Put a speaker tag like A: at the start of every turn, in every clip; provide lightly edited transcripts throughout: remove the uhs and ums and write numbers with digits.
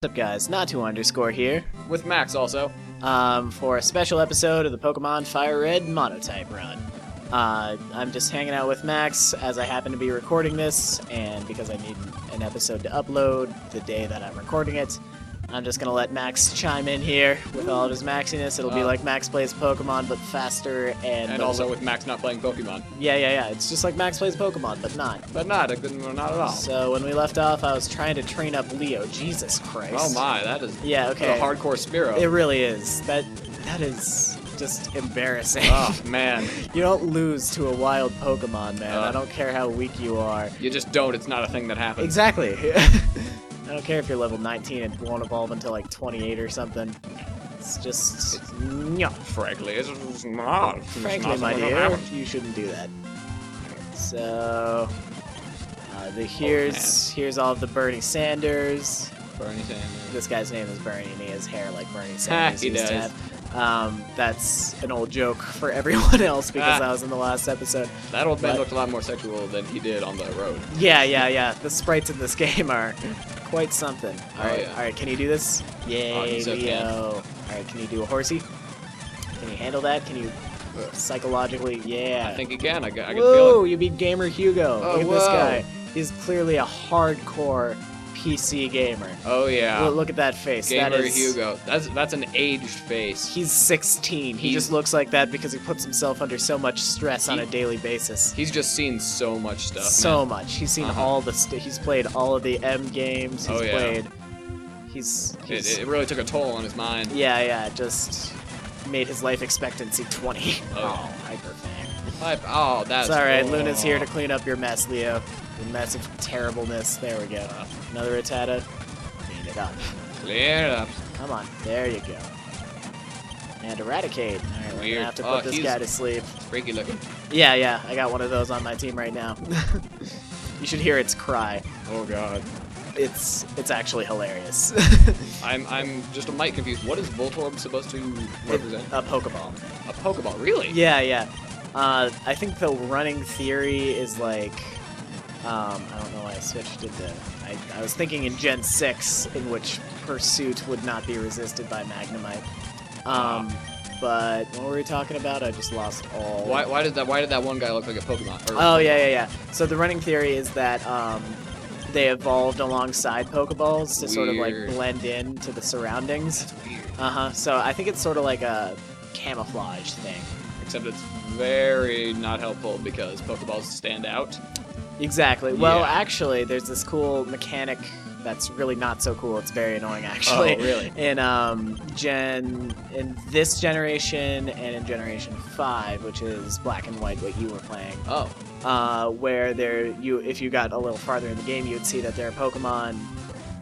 A: What's up, guys? Natu_ here,
B: With Max also.
A: for a special episode of the Pokemon Fire Red Monotype run. I'm just hanging out with Max as I happen to be recording this, and because I need an episode to upload the day that I'm recording it, I'm just gonna let Max chime in here with all of his maxiness. It'll be like Max plays Pokemon, but faster
B: And also with Max not playing Pokemon.
A: Yeah. It's just like Max plays Pokemon, but not.
B: But not at all.
A: So when we left off, I was trying to train up Leo. Jesus Christ.
B: Oh my, that is
A: Yeah, okay.
B: a hardcore Spearow.
A: It really is. That is just embarrassing.
B: Oh, man.
A: You don't lose to a wild Pokemon, man. I don't care how weak you are.
B: You just don't. It's not a thing that happens.
A: Exactly. I don't care if you're level 19 and won't evolve until like 28 or something. It's just...
B: Frankly, it's not.
A: Frankly, my dear, you shouldn't do that. So... here's all of the Bernie Sanders.
B: Bernie Sanders.
A: This guy's name is Bernie, and he has hair like Bernie Sanders
B: He
A: used to
B: does.
A: have. That's an old joke for everyone else because that was in the last episode.
B: That old man looked a lot more sexual than he did on the road.
A: Yeah. The sprites in this game are quite something. All
B: yeah.
A: right. Can you do this? Yay,
B: he so
A: Leo.
B: can.
A: All right, can you do a horsey? Can you handle that? Can you psychologically? Yeah.
B: I think he can. I can feel
A: Whoa!
B: it.
A: You beat Gamer Hugo.
B: Oh,
A: Look at this
B: whoa.
A: guy. He's clearly a hardcore PC gamer.
B: Oh yeah.
A: Look at that face.
B: Gamer
A: that is
B: Hugo. That's an aged face.
A: He's 16. He just looks like that because he puts himself under so much stress on a daily basis.
B: He's just seen so much stuff.
A: So
B: man.
A: much. He's seen all the. He's played all of the M games. He's played. He's
B: It really took a toll on his mind.
A: Yeah. It just made his life expectancy 20.
B: Oh.
A: Hyper fan.
B: Oh, that's.
A: It's all right. Luna's here to clean up your mess, Leo. Your mess of terribleness. There we go. Another Rattata. Clean it up.
B: Clear it up.
A: Come on. There you go. And Eradicate. All right, we're
B: Weird.
A: gonna have to put this guy to sleep.
B: Freaky looking.
A: Yeah. I got one of those on my team right now. You should hear its cry.
B: Oh god.
A: It's actually hilarious.
B: I'm just a mite confused. What is Voltorb supposed to represent?
A: A Pokeball.
B: A Pokeball, really?
A: Yeah. I think the running theory is like, I don't know why I switched it to. I was thinking in Gen 6, in which Pursuit would not be resisted by Magnemite. But what were we talking about? I just lost all.
B: Why did that one guy look like a Pokemon?
A: Oh yeah. So the running theory is that they evolved alongside Pokeballs to sort of like blend in to the surroundings.
B: That's weird.
A: So I think it's sort of like a camouflage thing.
B: Except it's very not helpful because Pokeballs stand out.
A: Exactly. Well,
B: Yeah.
A: actually, there's this cool mechanic that's really not so cool. It's very annoying, actually.
B: Oh, really?
A: In this generation and in Generation 5, which is Black and White, what you were playing.
B: Oh.
A: Where if you got a little farther in the game, you would see that there are Pokemon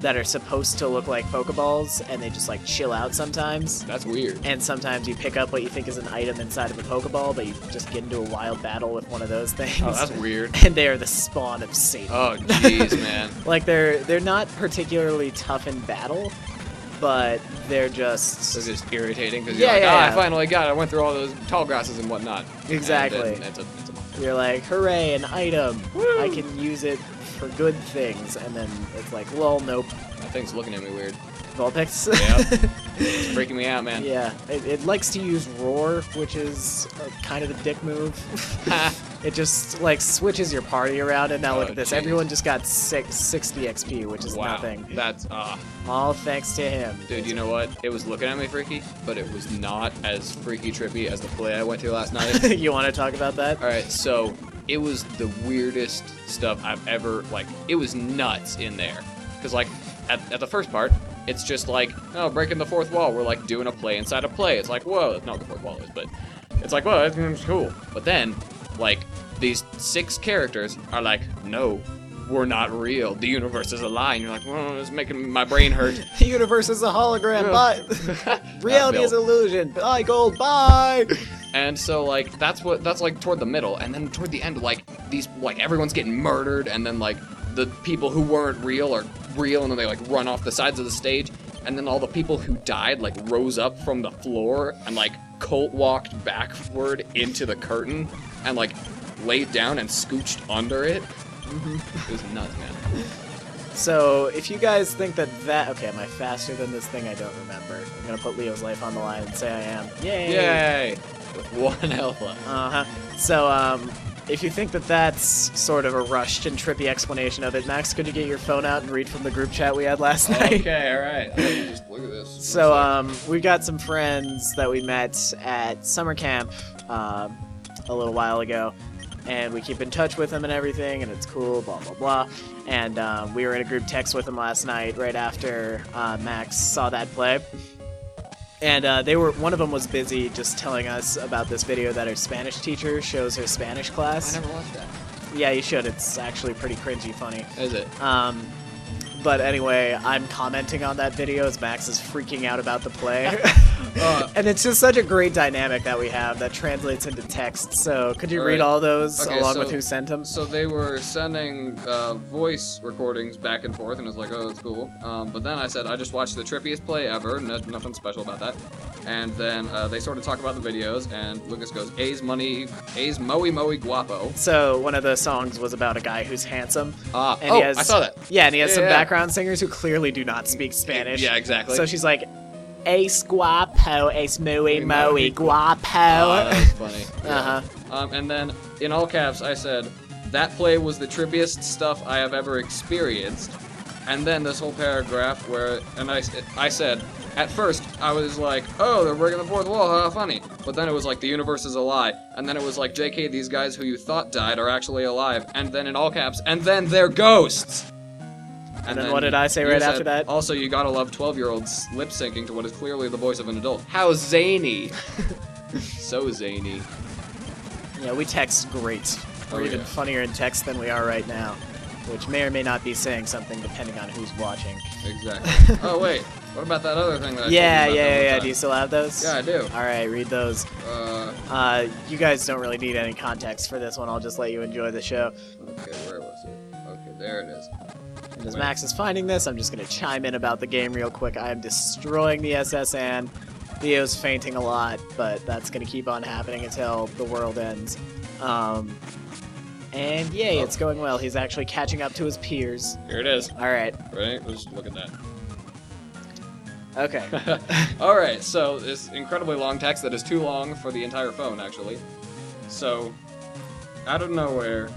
A: that are supposed to look like Pokeballs, and they just like chill out sometimes.
B: That's weird.
A: And sometimes you pick up what you think is an item inside of a Pokeball, but you just get into a wild battle with one of those things.
B: Oh, that's weird.
A: And they are the spawn of Satan.
B: Oh, jeez, man.
A: Like they're not particularly tough in battle, but they're just
B: This is irritating because
A: Yeah,
B: you're like,
A: yeah.
B: I finally got it. I went through all those tall grasses and whatnot.
A: Exactly.
B: And it's a
A: you're like, hooray, an item! Woo! I can use it for good things, and then it's like, lol, nope.
B: That thing's looking at me weird.
A: Vulpix.
B: Yep. It's freaking me out, man.
A: Yeah, it likes to use Roar, which is kind of a dick move. It just like switches your party around, and now look
B: Oh,
A: at this.
B: jeez.
A: Everyone just got 60 XP, which is
B: Wow.
A: nothing.
B: That's
A: All thanks to him.
B: dude, you know what? It was looking at me freaky, but it was not as freaky trippy as the play I went through last night.
A: You want to talk about that?
B: Alright, so it was the weirdest stuff I've ever, like, it was nuts in there. Because, like, at the first part, it's just like, oh, breaking the fourth wall. We're, like, doing a play inside a play. It's like, whoa, that's not what the fourth wall is, but it's like, whoa, that's cool. But then, like, these 6 characters are like, no, we're not real. The universe is a lie. And you're like, well, it's making my brain hurt.
A: The universe is a hologram, but reality is illusion. Bye, gold, bye!
B: And so, like, that's like toward the middle, and then toward the end, like, everyone's getting murdered, and then, like, the people who weren't real are real, and then they, like, run off the sides of the stage, and then all the people who died, like, rose up from the floor and, like, Colt walked backward into the curtain and, like, laid down and scooched under it. It was nuts, man.
A: So, if you guys think that... Okay, am I faster than this thing? I don't remember. I'm gonna put Leo's life on the line and say I am. Yay!
B: Yay! With 1 health left.
A: Uh-huh. So, if you think that that's sort of a rushed and trippy explanation of it, Max, could you get your phone out and read from the group chat we had last night?
B: Okay, alright. Just look at this.
A: So, we've got some friends that we met at summer camp a little while ago, and we keep in touch with them and everything, and it's cool, blah, blah, blah. And we were in a group text with them last night right after Max saw that play. And one of them was busy just telling us about this video that her Spanish teacher shows her Spanish class.
B: I never watched that.
A: Yeah, you should. It's actually pretty cringy funny.
B: Is it?
A: But anyway, I'm commenting on that video as Max is freaking out about the play. And it's just such a great dynamic that we have that translates into text. So could you read all those along with who sent them?
B: So they were sending voice recordings back and forth, and it was like, oh, that's cool. But then I said, I just watched the trippiest play ever, nothing special about that. And then they sort of talk about the videos, and Lucas goes, A's Moe Guapo.
A: So one of the songs was about a guy who's handsome.
B: And I saw that.
A: Yeah, and he has some background singers who clearly do not speak Spanish.
B: Yeah, exactly.
A: So she's like, Ace Guapo, Ace Moe Guapo.
B: Oh, that's funny.
A: Yeah.
B: And then, in all caps, I said, that play was the trippiest stuff I have ever experienced. And then this whole paragraph where, and I said, at first, I was like, oh, they're breaking the fourth wall, how funny. But then it was like, the universe is a lie. And then it was like, JK, these guys who you thought died are actually alive. And then in all caps, and then they're ghosts!
A: And then what did I say right after that?
B: Also, you gotta love 12-year-olds lip-syncing to what is clearly the voice of an adult. How zany! So zany.
A: Yeah, we text great. We're even funnier in text than we are right now. Which may or may not be saying something depending on who's watching.
B: Exactly. Oh, wait. What about that other thing that I told you about
A: Yeah. Do you still have those?
B: Yeah, I do.
A: Alright, read those. You guys don't really need any context for this one. I'll just let you enjoy the show.
B: Okay, where was it? Okay, there it is.
A: And as Max is finding this, I'm just going to chime in about the game real quick. I am destroying the SSN. Theo's fainting a lot, but that's going to keep on happening until the world ends. And yay, it's going well. He's actually catching up to his peers.
B: Here it is.
A: Alright.
B: Right? Let's just look at that.
A: Okay.
B: Alright, so this incredibly long text that is too long for the entire phone, actually. So, out of nowhere...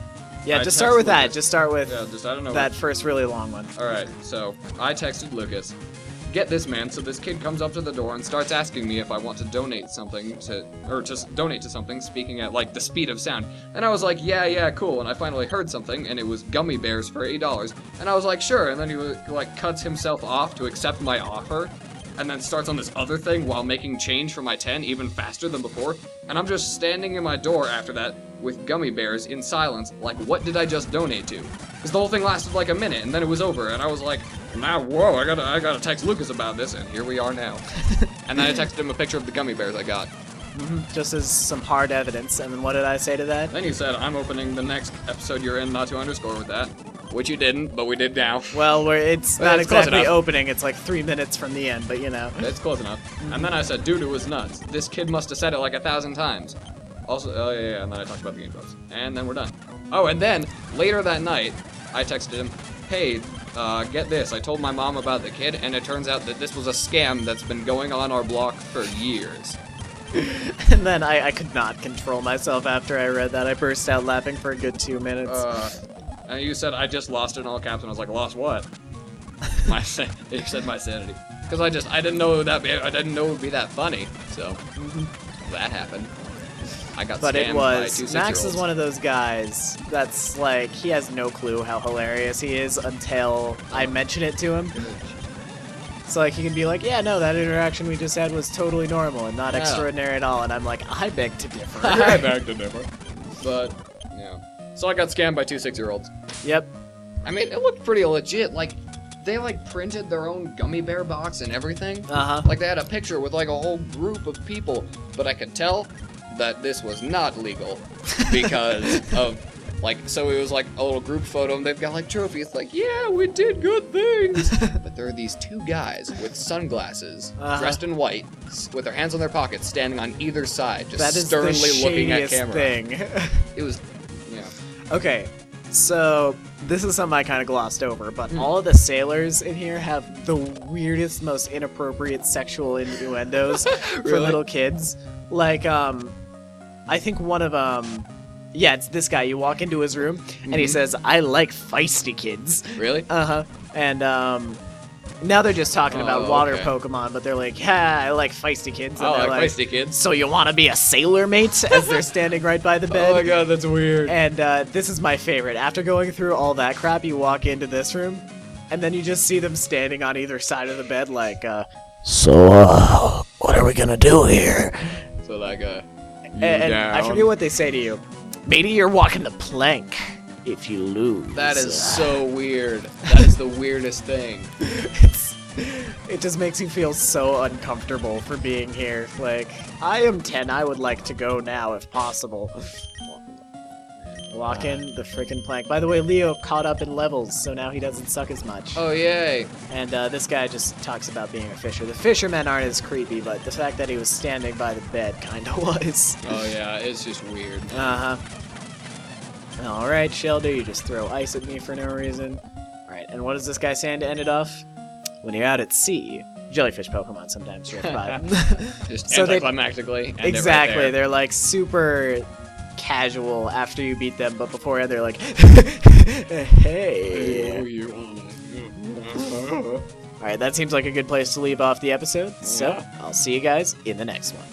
A: Yeah, just start with that. Just start with
B: just out of nowhere.
A: that first really long one.
B: Alright, so I texted Lucas, get this, man. So this kid comes up to the door and starts asking me if I want to donate something donate to something, speaking at like the speed of sound. And I was like, yeah, cool. And I finally heard something, and it was gummy bears for $8. And I was like, sure. And then he like cuts himself off to accept my offer, and then starts on this other thing while making change for my 10 even faster than before. And I'm just standing in my door after that with gummy bears in silence, like, what did I just donate to? Because the whole thing lasted like a minute, and then it was over, and I was like, now, whoa, I gotta text Lucas about this, and here we are now. And then I texted him a picture of the gummy bears I got.
A: Just as some hard evidence, and then what did I say to that?
B: Then you said, I'm opening the next episode you're in, not to underscore with that. Which you didn't, but we did now.
A: Well, it's not exactly opening, it's like 3 minutes from the end, but you know.
B: It's close enough. And then I said, dude, it was nuts. This kid must have said it like 1,000 times. Also, oh yeah, and then I talked about the game codes. And then we're done. Oh, and then, later that night, I texted him, hey, get this, I told my mom about the kid, and it turns out that this was a scam that's been going on our block for years.
A: And then I could not control myself after I read that. I burst out laughing for a good 2 minutes.
B: And you said, I just lost it in all caps, and I was like, lost what? You said my sanity. Because I didn't know it would be that funny, so that happened. I got
A: but
B: scammed
A: it
B: by
A: was.
B: 2 6-year-olds.
A: Max is one of those guys that's like, he has no clue how hilarious he is until I mention it to him. So like he can be like, yeah, no, that interaction we just had was totally normal and not extraordinary at all. And I'm like, I beg to differ.
B: I beg to differ. But, yeah. So I got scammed by 2 6-year-olds.
A: Yep.
B: I mean, it looked pretty legit. Like, they like printed their own gummy bear box and everything. Like they had a picture with like a whole group of people. But I could tell that this was not legal because of, like, so it was like a little group photo and they've got like trophies like, yeah, we did good things. But there are these 2 guys with sunglasses, dressed in white, with their hands on their pockets, standing on either side, just
A: that is
B: sternly
A: the
B: looking at
A: shadiest
B: camera.
A: Thing.
B: It was, yeah.
A: Okay, So, this is something I kind of glossed over, but all of the sailors in here have the weirdest, most inappropriate sexual innuendos for
B: Really?
A: little kids. Like, I think one of yeah, it's this guy. You walk into his room, and he says, "I like feisty kids."
B: Really?
A: Uh-huh. And, now they're just talking about water
B: okay.
A: Pokemon, but they're like, "Ha, I like feisty kids." And
B: Oh,
A: they're
B: like feisty kids.
A: So you want to be a sailor, mate? As they're standing right by the bed.
B: Oh my god, that's weird.
A: And this is my favorite. After going through all that crap, you walk into this room, and then you just see them standing on either side of the bed like, so, what are we gonna do here?
B: So like
A: And I forget what they say to you. Maybe you're walking the plank if you lose.
B: That is so weird. That is the weirdest thing.
A: It just makes you feel so uncomfortable for being here. Like, I am 10. I would like to go now if possible. Walk in the frickin' plank. By the way, Leo caught up in levels, so now he doesn't suck as much.
B: Oh yay.
A: And this guy just talks about being a fisher. The fishermen aren't as creepy, but the fact that he was standing by the bed kind of was.
B: Oh yeah, it's just weird.
A: Uh-huh. Alright, Shelder, you just throw ice at me for no reason. Alright, and what is this guy saying to end it off? When you're out at sea, jellyfish Pokemon sometimes drift by.
B: Just
A: So they-
B: anticlimactically. end it
A: Exactly,
B: Right there.
A: they're like super casual after you beat them, but beforehand they're like, hey. Alright, that seems like a good place to leave off the episode, so I'll see you guys in the next one.